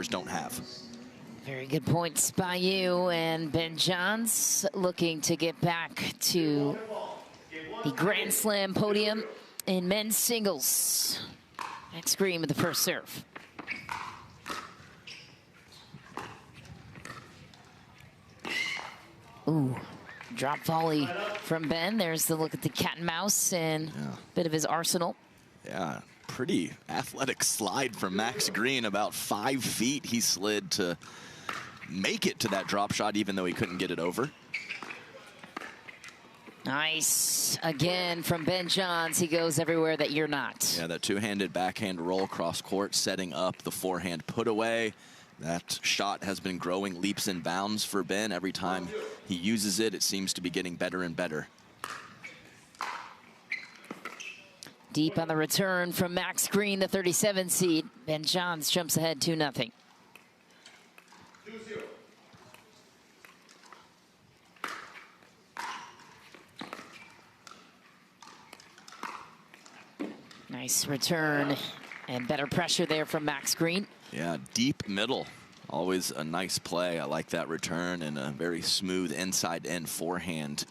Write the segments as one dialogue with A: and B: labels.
A: don't have.
B: Very good points by you, and Ben Johns looking to get back to the Grand Slam podium in men's singles. Max Green with the first serve. Ooh, drop volley from Ben. There's the look at the cat and mouse and a bit of his arsenal.
A: Yeah, pretty athletic slide from Max Green. About 5 feet he slid to make it to that drop shot, even though he couldn't get it over.
B: Nice. Again from Ben Johns. He goes everywhere that you're not.
A: Yeah, that two-handed backhand roll cross court, setting up the forehand put away. That shot has been growing leaps and bounds for Ben. Every time he uses it, it seems to be getting better and better.
B: Deep on the return from Max Green, the 37 seed. Ben Johns jumps ahead 2-0. Nice return and better pressure there from Max Green.
A: Yeah, deep middle. Always a nice play. I like that return and a very smooth inside-in forehand.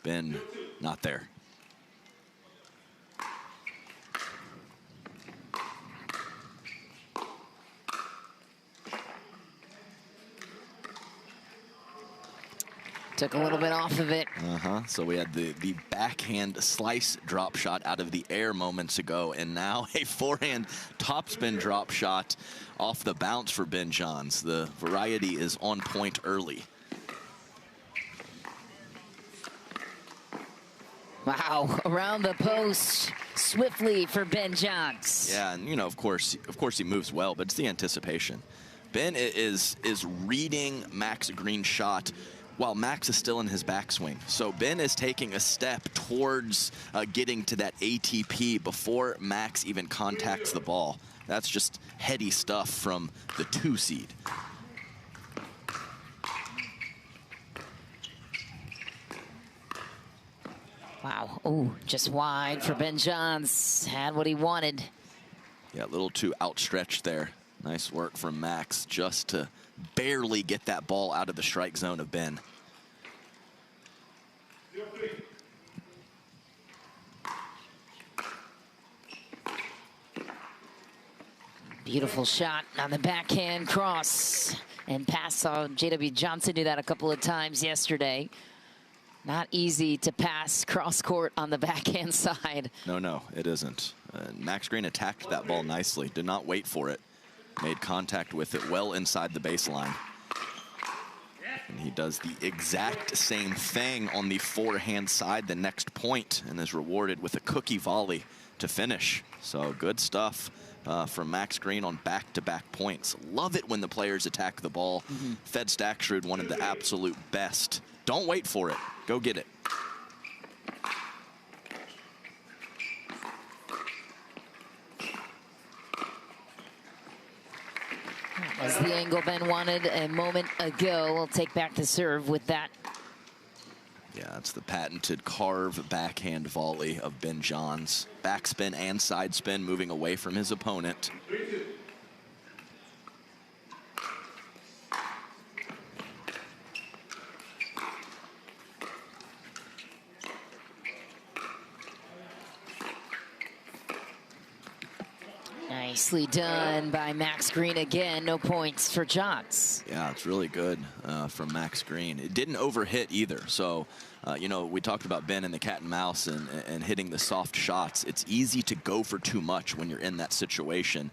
A: Ben, not there.
B: Took a little bit off of it.
A: So we had the backhand slice drop shot out of the air moments ago, and now a forehand topspin drop shot off the bounce for Ben Johns. The variety is on point early.
B: Wow, around the post swiftly for Ben Johns.
A: Yeah, and you know, of course he moves well, but it's the anticipation. Ben is reading Max Green's shot while Max is still in his backswing. So Ben is taking a step towards getting to that ATP before Max even contacts the ball. That's just heady stuff from the 2 seed.
B: Wow, oh, just wide for Ben Johns. Had what he wanted.
A: Yeah, a little too outstretched there. Nice work from Max just to barely get that ball out of the strike zone of Ben.
B: Beautiful shot on the backhand cross and pass. Saw J.W. Johnson do that a couple of times yesterday. Not easy to pass cross court on the backhand side.
A: No, it isn't. Max Green attacked that ball nicely, did not wait for it. Made contact with it well inside the baseline. And he does the exact same thing on the forehand side the next point and is rewarded with a cookie volley to finish. So good stuff from Max Green on back-to-back points. Love it when the players attack the ball. Fed Staksrud, one of the absolute best. Don't wait for it. Go get it.
B: As the angle Ben wanted a moment ago. We'll take back the serve with that.
A: Yeah, that's the patented carve backhand volley of Ben Johns. Backspin and side spin, moving away from his opponent.
B: Nicely done by Max Green again. No points for Johns.
A: Yeah, it's really good from Max Green. It didn't overhit either. So, you know, we talked about Ben and the cat and mouse and hitting the soft shots. It's easy to go for too much when you're in that situation.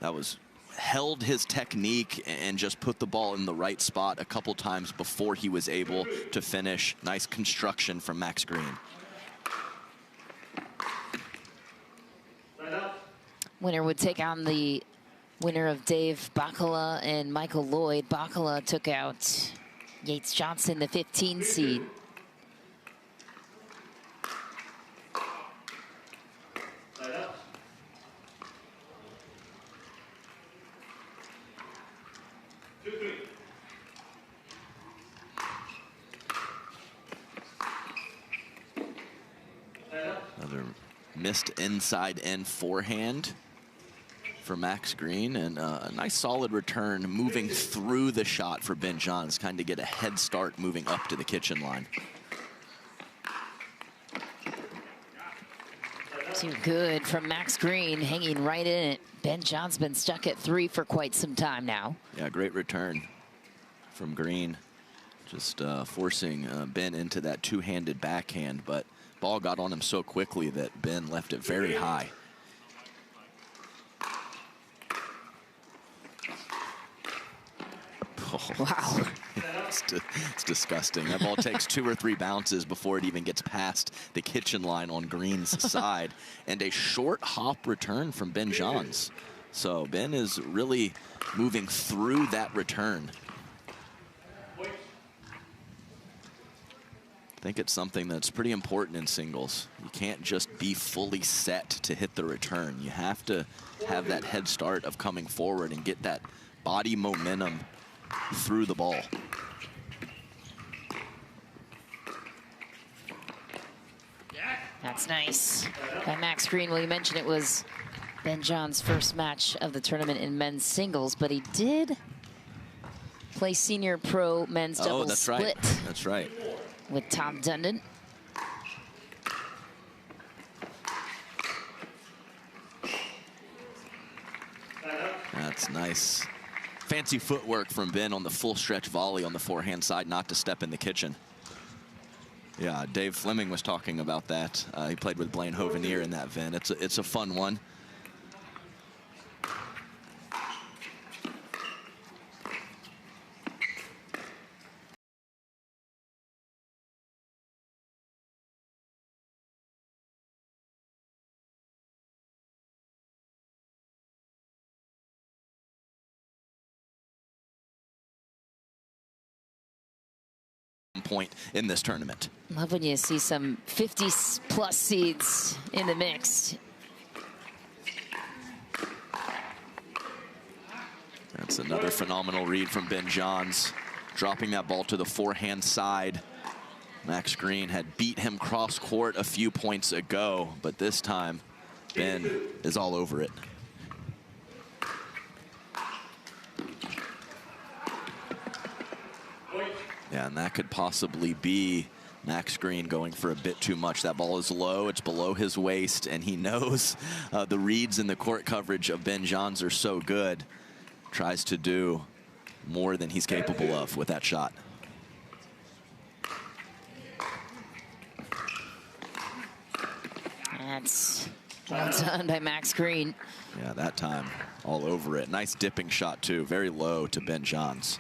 A: That was held his technique and just put the ball in the right spot a couple times before he was able to finish. Nice construction from Max Green.
B: Winner would take on the winner of Dave Bacala and Michael Lloyd. Bacala took out Yates Johnson, the 15 seed.
A: Another missed inside in forehand for Max Green, and a nice solid return moving through the shot for Ben Johns, kind of get a head start moving up to the kitchen line.
B: Too good from Max Green, hanging right in it. Ben Johns been stuck at 3 for quite some time now.
A: Yeah, great return from Green. Just forcing Ben into that two-handed backhand, but ball got on him so quickly that Ben left it very high. Oh,
B: wow.
A: It's disgusting. That ball takes 2 or 3 bounces before it even gets past the kitchen line on Green's side. And a short hop return from Ben Johns. So Ben is really moving through that return. I think it's something that's pretty important in singles. You can't just be fully set to hit the return. You have to have that head start of coming forward and get that body momentum through the ball.
B: That's nice by Max Green. Well, you mentioned it was Ben Johns' first match of the tournament in men's singles, but he did play senior pro men's doubles split.
A: That's right.
B: With Tom Dundon.
A: That's nice. Fancy footwork from Ben on the full stretch volley on the forehand side, not to step in the kitchen. Yeah, Dave Fleming was talking about that. He played with Blaine Hovenier in that event. It's a fun one. Point in this tournament.
B: Love when you see some 50+ seeds in the mix.
A: That's another phenomenal read from Ben Johns, dropping that ball to the forehand side. Max Green had beat him cross court a few points ago, but this time Ben is all over it. Yeah, and that could possibly be Max Green going for a bit too much. That ball is low, it's below his waist, and he knows the reads and the court coverage of Ben Johns are so good. Tries to do more than he's capable of with that shot.
B: That's well done by Max Green.
A: Yeah, that time all over it. Nice dipping shot too, very low to Ben Johns.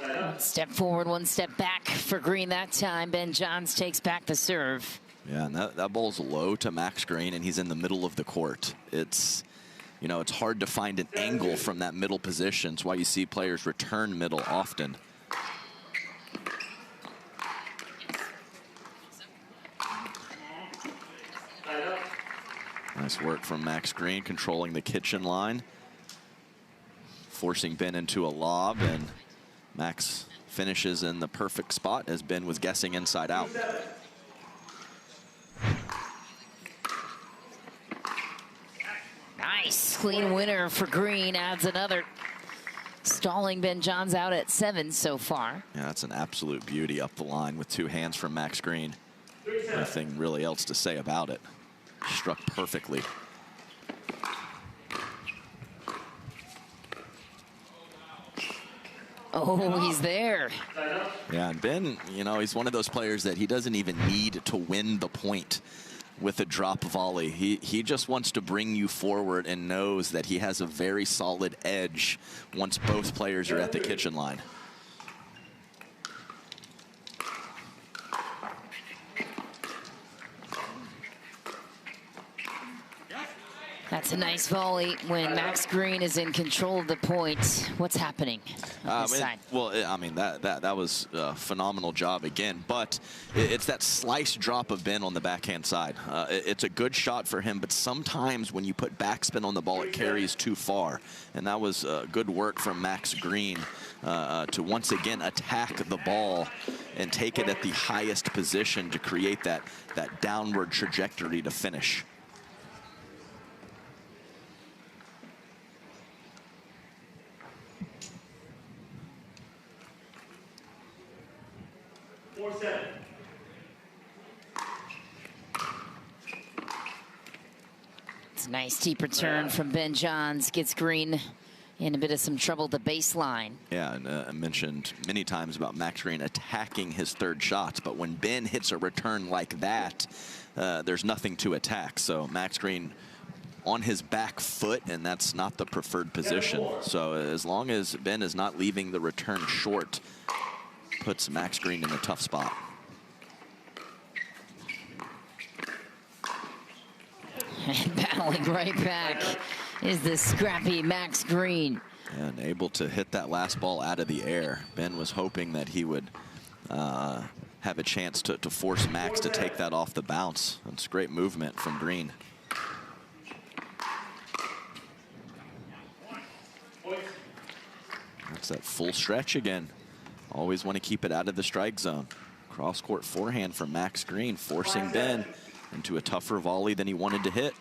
B: One step forward, one step back for Green that time. Ben Johns takes back the serve.
A: Yeah, and that ball's low to Max Green, and he's in the middle of the court. It's, you know, it's hard to find an angle from that middle position. It's why you see players return middle often. Nice work from Max Green, controlling the kitchen line, forcing Ben into a lob, and Max finishes in the perfect spot as Ben was guessing inside out.
B: Nice, clean winner for Green, adds another. Stalling Ben Johns out at 7 so far.
A: Yeah, that's an absolute beauty up the line with 2 hands from Max Green. Nothing really else to say about it. Struck perfectly.
B: Oh, he's there.
A: Yeah, and Ben, you know, he's one of those players that he doesn't even need to win the point with a drop volley. He just wants to bring you forward and knows that he has a very solid edge once both players are at the kitchen line.
B: That's a nice volley when Max Green is in control of the point. What's happening on this side?
A: Well, I mean, that was a phenomenal job again, but it's that slice drop of Ben on the backhand side. It's a good shot for him, but sometimes when you put backspin on the ball, it carries too far. And that was good work from Max Green to once again attack the ball and take it at the highest position to create that downward trajectory to finish.
B: It's a nice deep return from Ben Johns. Gets Green in a bit of some trouble at the baseline.
A: Yeah, and I mentioned many times about Max Green attacking his third shots, but when Ben hits a return like that, there's nothing to attack. So Max Green on his back foot, and that's not the preferred position. So as long as Ben is not leaving the return short, puts Max Green in a tough spot.
B: And battling right back is the scrappy Max Green.
A: And able to hit that last ball out of the air. Ben was hoping that he would have a chance to force Max to take that off the bounce. That's great movement from Green. That's that full stretch again. Always want to keep it out of the strike zone. Cross-court forehand from Max Green, forcing Ben into a tougher volley than he wanted to hit.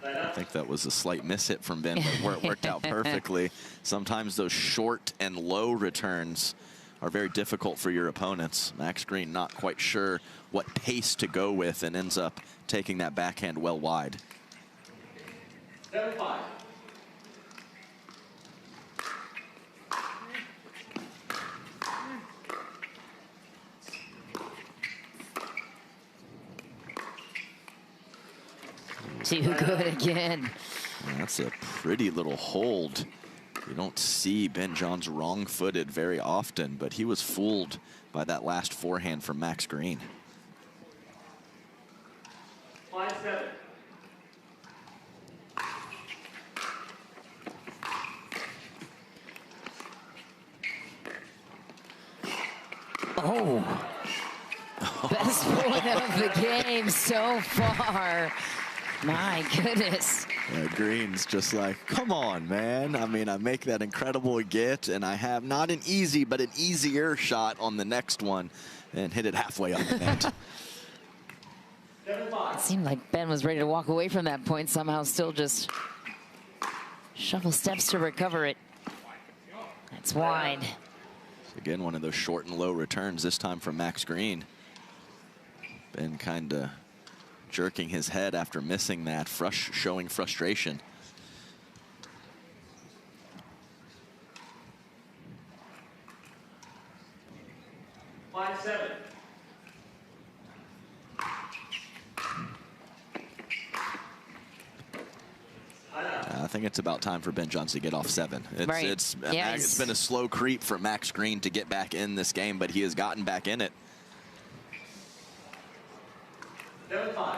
A: I think that was a slight mishit from Ben, but it worked out perfectly. Sometimes those short and low returns are very difficult for your opponents. Max Green not quite sure what pace to go with and ends up taking that backhand well wide.
C: 7-5.
B: Too good again.
A: That's a pretty little hold. You don't see Ben Johns wrong-footed very often, but he was fooled by that last forehand from Max Green.
C: 5-7.
B: Oh. Best point of the game so far. My goodness.
A: Yeah, Green's just like, come on, man. I mean, I make that incredible get, and I have not an easy, but an easier shot on the next one, and hit it halfway up the net.
B: It seemed like Ben was ready to walk away from that point, somehow still just shuffle steps to recover it. That's wide.
A: Again, one of those short and low returns, this time from Max Green. Ben kind of jerking his head after missing that, showing frustration. I think it's about time for Ben Johns to get off 7. It's been a slow creep for Max Green to get back in this game, but he has gotten back in it.
C: 7-5.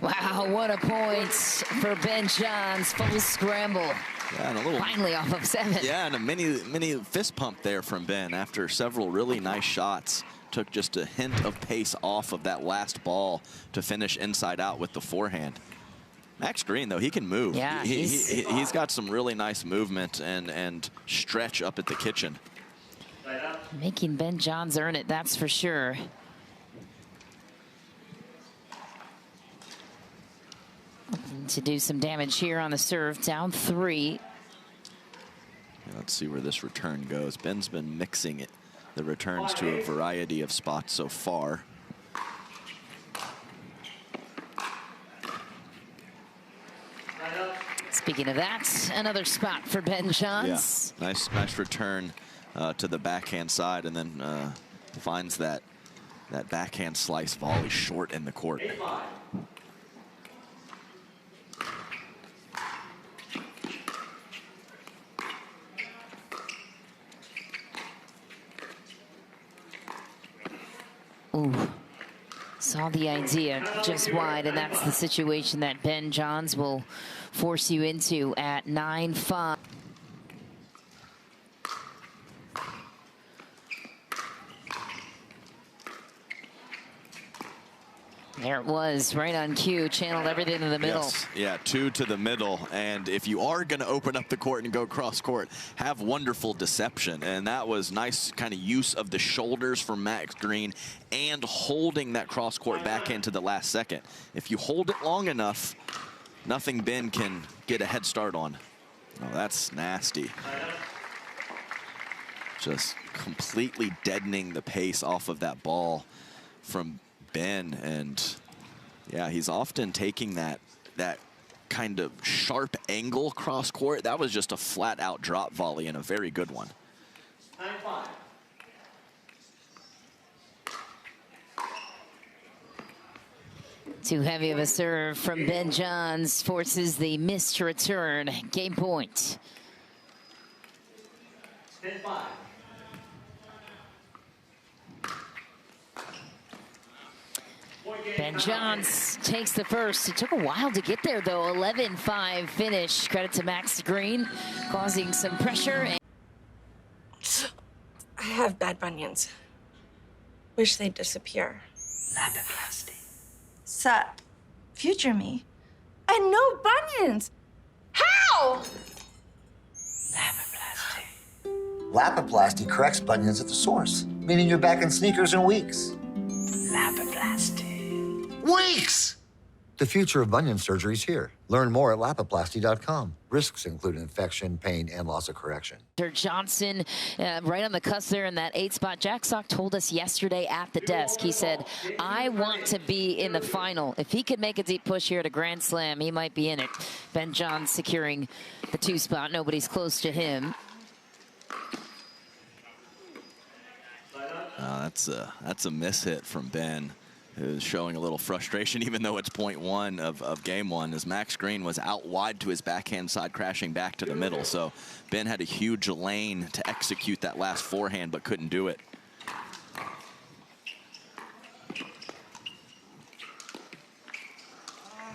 B: Wow, what a point for Ben Johns. Full scramble.
A: Yeah, and a little,
B: finally off of 7.
A: Yeah, and a mini fist pump there from Ben after several really nice shots. Took just a hint of pace off of that last ball to finish inside out with the forehand. Max Green, though, he can move.
B: Yeah,
A: he's got some really nice movement and stretch up at the kitchen.
B: Making Ben Johns earn it, that's for sure. Looking to do some damage here on the serve, down 3.
A: Let's see where this return goes. Ben's been mixing the returns to a variety of spots so far.
B: Speaking of that, another spot for Ben Johns.
A: Yeah, nice return to the backhand side, and then finds that that backhand slice volley short in the court.
C: 8-5.
B: Ooh, saw the idea just wide, and that's the situation that Ben Johns will force you into at 9-5. There it was, right on cue, channeled everything to the middle.
A: Yes. Yeah, 2 to the middle. And if you are going to open up the court and go cross court, have wonderful deception. And that was nice kind of use of the shoulders from Max Green and holding that cross court backhand to the last second. If you hold it long enough, nothing Ben can get a head start on. Oh, that's nasty. Just completely deadening the pace off of that ball from Ben. And yeah, he's often taking that kind of sharp angle cross court. That was just a flat out drop volley and a very good one.
C: 9-5.
B: Too heavy of a serve from Ben Johns forces the missed return. Game point.
C: 10-5.
B: Ben Johns takes the first. It took a while to get there, though. 11-5 finish. Credit to Max Green, causing some pressure.
D: I have bad bunions. Wish they'd disappear.
E: Lapiplasty.
D: Sup? Future me? And no bunions! How?
E: Lapiplasty.
F: Lapiplasty corrects bunions at the source, meaning you're back in sneakers in weeks.
E: Lapiplasty.
F: Weeks! The future of bunion surgery is here. Learn more at lapiplasty.com. Risks include infection, pain, and loss of correction.
B: Johnson right on the cusp there in that 8 spot. Jack Sock told us yesterday at the desk, he said, I want to be in the final. If he could make a deep push here at a Grand Slam, he might be in it. Ben Johns securing the 2 spot. Nobody's close to him.
A: That's a miss hit from Ben, who's showing a little frustration, even though it's point 1 of game 1, as Max Green was out wide to his backhand side, crashing back to the middle. So Ben had a huge lane to execute that last forehand, but couldn't do it.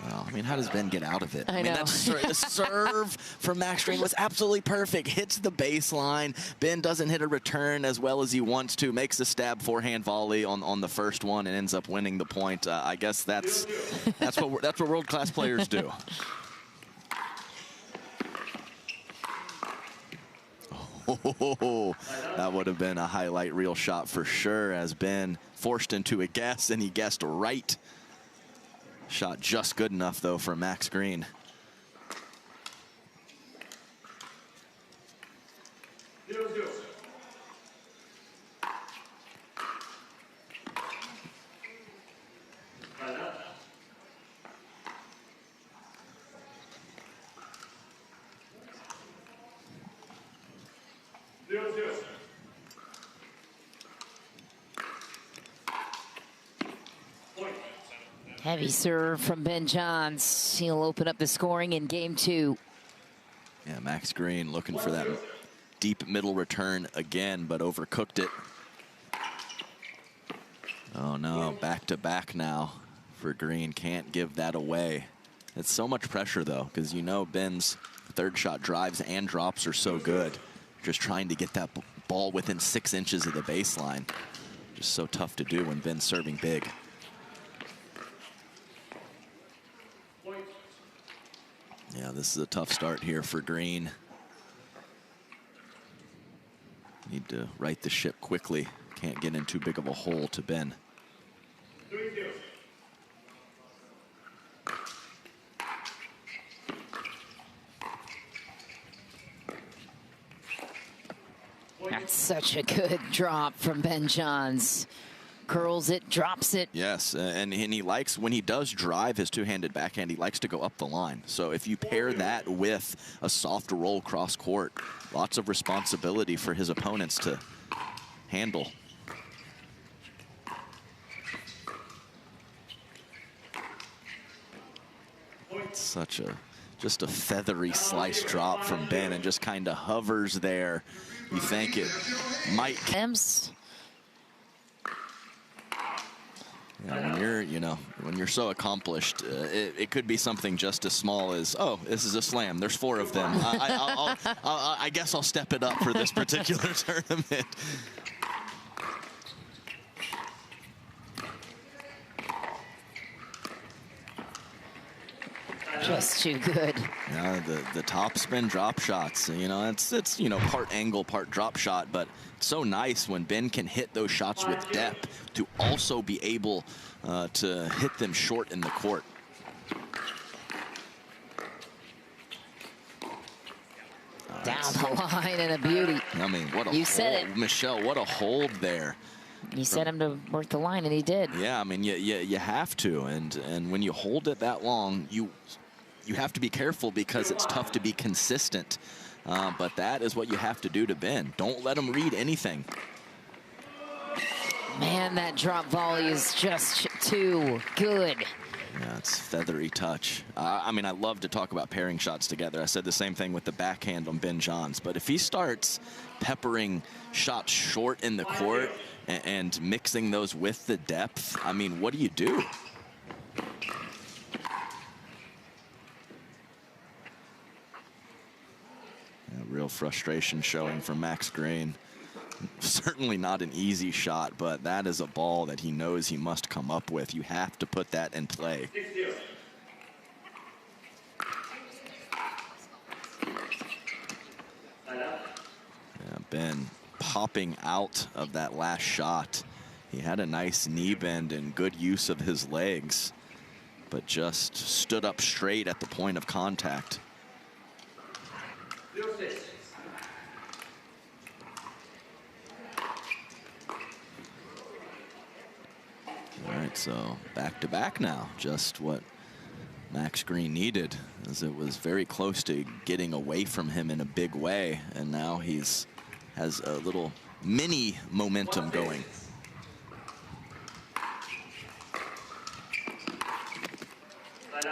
A: Well, I mean, how does Ben get out of it?
B: I know.
A: mean, the serve from Max Green was absolutely perfect. Hits the baseline. Ben doesn't hit a return as well as he wants to. Makes the stab forehand volley on the first one and ends up winning the point. I guess that's what world-class players do. Oh, that would have been a highlight reel shot for sure, as Ben forced into a guess, and he guessed right. Shot just good enough, though, for Max Green.
B: Heavy serve from Ben Johns. He'll open up the scoring in game 2.
A: Yeah, Max Green looking for that deep middle return again, but overcooked it. Oh no, back to back now for Green. Can't give that away. It's so much pressure though, because you know Ben's third shot drives and drops are so good. Just trying to get that ball within 6 inches of the baseline. Just so tough to do when Ben's serving big. Yeah, this is a tough start here for Green. Need to right the ship quickly. Can't get in too big of a hole to Ben.
C: 3-2.
B: That's such a good drop from Ben Johns. Curls it, drops it.
A: Yes, and he likes, when he does drive his two-handed backhand, he likes to go up the line. So if you pair that with a soft roll cross court, lots of responsibility for his opponents to handle. just a feathery slice drop from Ben, and just kind of hovers there. You think it might. Yeah, when you're so accomplished, it could be something just as small as, oh, this is a slam. There's 4 of them. I guess I'll step it up for this particular tournament.
B: Just too good.
A: Yeah, the top spin drop shots, it's part angle, part drop shot, but it's so nice when Ben can hit those shots with depth to also be able to hit them short in the court.
B: Down the line and a beauty.
A: I mean, what a
B: You said
A: hold,
B: it.
A: Michelle, what a hold there.
B: You said him to work the line, and he did.
A: Yeah, I mean, you have to, and when you hold it that long, you have to be careful because it's tough to be consistent. But that is what you have to do to Ben. Don't let him read anything.
B: Man, that drop volley is just too good.
A: Yeah, it's feathery touch. I mean, I love to talk about pairing shots together. I said the same thing with the backhand on Ben Johns. But if he starts peppering shots short in the court and mixing those with the depth, I mean, what do you do? Yeah, real frustration showing from Max Green. Certainly not an easy shot, but that is a ball that he knows he must come up with. You have to put that in play.
C: 6-0.
A: Yeah, Ben popping out of that last shot. He had a nice knee bend and good use of his legs, but just stood up straight at the point of contact.
C: 0-6.
A: All right, so back to back now, just what Max Green needed, as it was very close to getting away from him in a big way, and now has a little mini momentum going.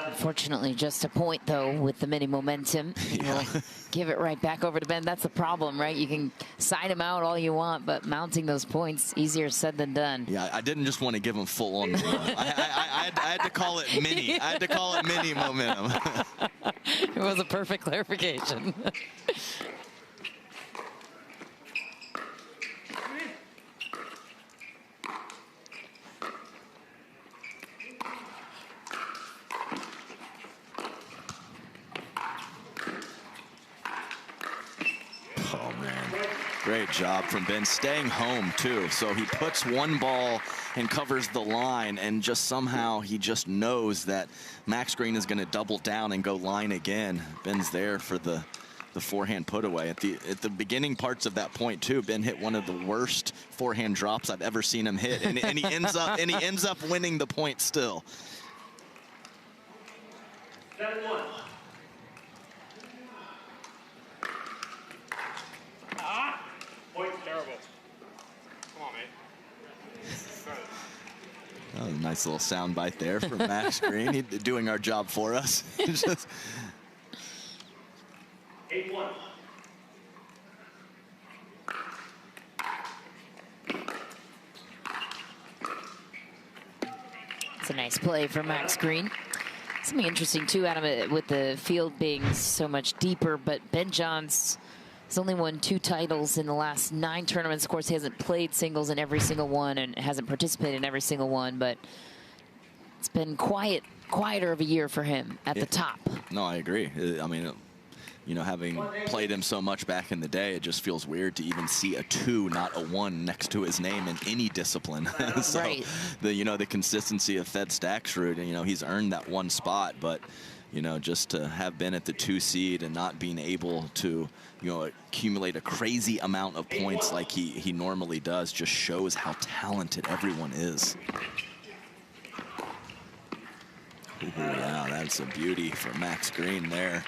B: Unfortunately, just a point, though, with the mini momentum.
A: Yeah.
B: We'll give it right back over to Ben. That's the problem, right? You can side him out all you want, but mounting those points, easier said than done.
A: Yeah, I didn't just want to give him full on. I had to call it mini. I had to call it mini momentum.
B: It was a perfect clarification.
A: Oh, man. Great job from Ben, staying home, too. So he puts one ball and covers the line, and just somehow he just knows that Max Green is going to double down and go line again. Ben's there for the forehand put away. At the beginning parts of that point, too, Ben hit one of the worst forehand drops I've ever seen him hit, and he ends up winning the point still.
C: 7-1. Point terrible. Come on, mate.
A: Oh, a nice little sound bite there from Max Green. He's doing our job for us. Just
C: 8-1.
B: It's a nice play for Max Green. Something interesting, too, Adam, with the field being so much deeper, but Ben Johns has only won 2 titles in the last 9 tournaments. Of course, he hasn't played singles in every single one and hasn't participated in every single one, but it's been quieter of a year for him at the top.
A: No, I agree. I mean, having played him so much back in the day, it just feels weird to even see a 2, not a 1, next to his name in any discipline. So
B: Right.
A: the consistency of Fed Stacksrud, he's earned that 1 spot, but just to have been at the 2 seed and not being able to accumulate a crazy amount of points like he normally does just shows how talented everyone is. Ooh, yeah, that's a beauty for Max Green there.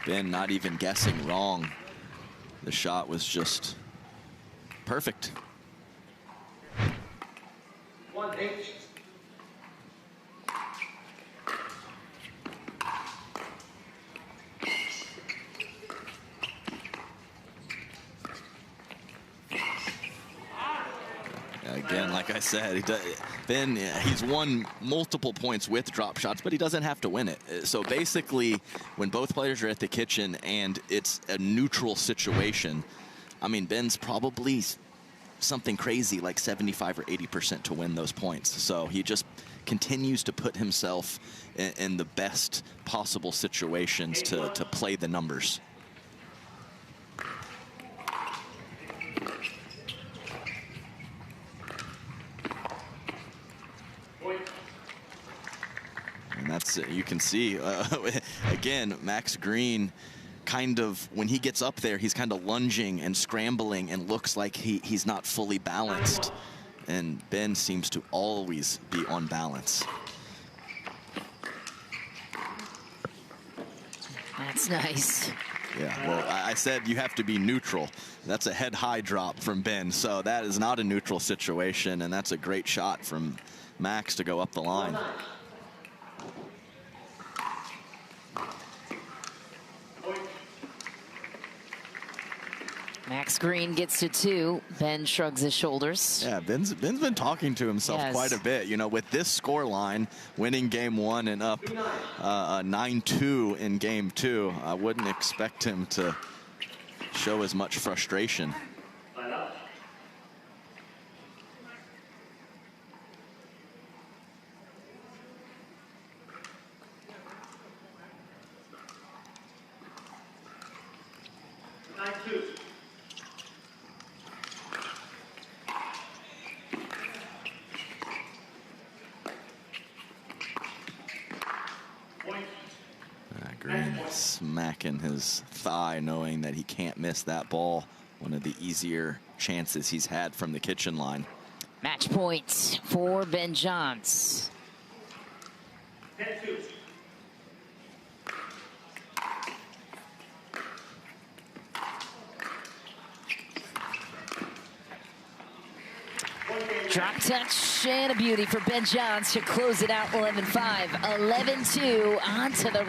A: Ben not even guessing wrong. The shot was just perfect.
C: 1-8.
A: Again, like I said, Ben, he's won multiple points with drop shots, but he doesn't have to win it. So basically, when both players are at the kitchen and it's a neutral situation, I mean, Ben's probably something crazy like 75 or 80% to win those points. So he just continues to put himself in the best possible situations to play the numbers. And that's, you can see, again, Max Green kind of, when he gets up there, he's kind of lunging and scrambling and looks like he's not fully balanced. And Ben seems to always be on balance.
B: That's nice.
A: Yeah, well, I said you have to be neutral. That's a head-high drop from Ben, so that is not a neutral situation, and that's a great shot from Max to go up the line.
B: Max Green gets to 2. Ben shrugs his shoulders.
A: Yeah, Ben's been talking to himself quite a bit. You know, with this score line, winning game 1 and up 9-2 in game 2, I wouldn't expect him to show as much frustration. Green smacking his thigh, knowing that he can't miss that ball. One of the easier chances he's had from the kitchen line.
B: Match point for Ben Johns.
C: 10-2.
B: Drop touch and a beauty for Ben Johns to close it out 11-5. 11-2 onto the